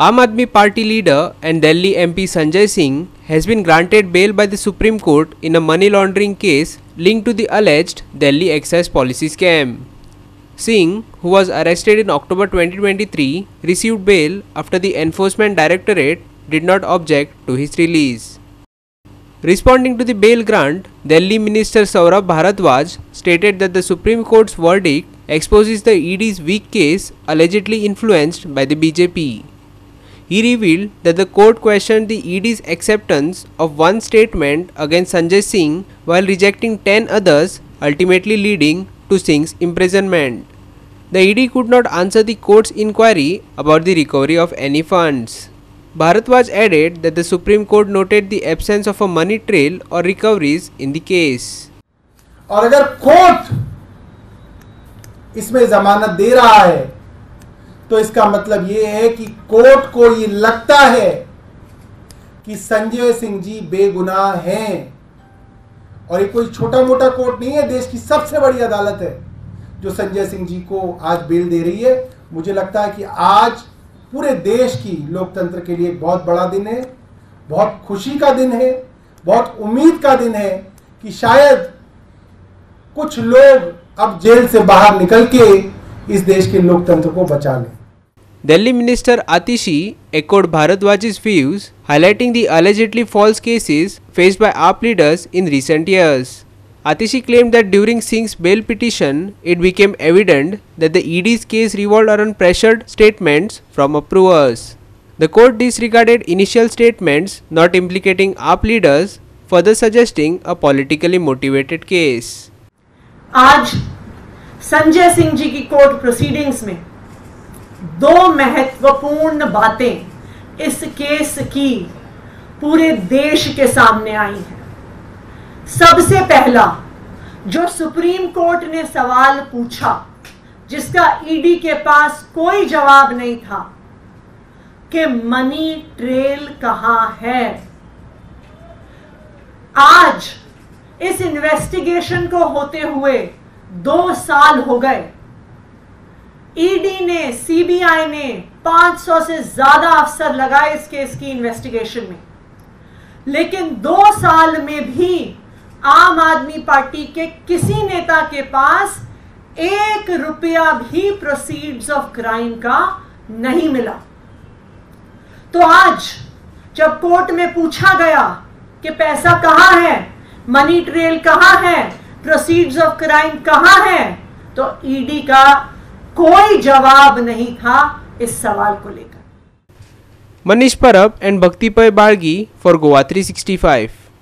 Aam Aadmi Party leader and Delhi MP Sanjay Singh has been granted bail by the Supreme Court in a money laundering case linked to the alleged Delhi excise policy scam. Singh, who was arrested in October 2023, received bail after the Enforcement Directorate did not object to his release. Responding to the bail grant, Delhi Minister Saurabh Bharadwaj stated that the Supreme Court's verdict exposes the ED's weak case allegedly influenced by the BJP. He revealed that the court questioned the ED's acceptance of one statement against Sanjay Singh while rejecting 10 others, ultimately leading to Singh's imprisonment. The ED could not answer the court's inquiry about the recovery of any funds. Bharadwaj added that the Supreme Court noted the absence of a money trail or recoveries in the case. और अगर court इसमें जमानत दे रहा है तो इसका मतलब ये है कि कोर्ट को ये लगता है कि संजय सिंह जी बेगुनाह हैं। और ये कोई छोटा मोटा कोर्ट नहीं है, देश की सबसे बड़ी अदालत है जो संजय सिंह जी को आज बेल दे रही है। मुझे लगता है कि आज पूरे देश की लोकतंत्र के लिए एक बहुत बड़ा दिन है, बहुत खुशी का दिन है, बहुत उम्मीद का दिन है कि शायद कुछ लोग अब जेल से बाहर निकल के इस देश के लोकतंत्र को बचा लें। Delhi Minister Atishi echoed Bharadwaj's views, highlighting the allegedly false cases faced by AAP leaders in recent years. Atishi claimed that during Singh's bail petition, it became evident that the ED's case revolved around pressured statements from approvers. The court disregarded initial statements not implicating AAP leaders, further suggesting a politically motivated case. आज संजय सिंह जी की court proceedings में दो महत्वपूर्ण बातें इस case की पूरे देश के सामने आई हैं। सबसे पहला, जो सुप्रीम कोर्ट ने सवाल पूछा जिसका ईडी के पास कोई जवाब नहीं था कि मनी ट्रेल कहां है। आज इस इन्वेस्टिगेशन को होते हुए 2 साल हो गए। ईडी ने, सीबीआई ने 500 से ज्यादा अफसर लगाए इस केस की इन्वेस्टिगेशन में, लेकिन 2 साल में भी आम आदमी पार्टी के किसी नेता के पास 1 रुपया भी प्रोसीड्स ऑफ क्राइम का नहीं मिला। तो आज जब कोर्ट में पूछा गया कि पैसा कहां है, मनी ट्रेल कहां है, प्रोसीड्स ऑफ क्राइम कहां है, तो ईडी का कोई जवाब नहीं था इस सवाल को लेकर। Manish Parab and Bhakti Pai Balgi for Goa 365.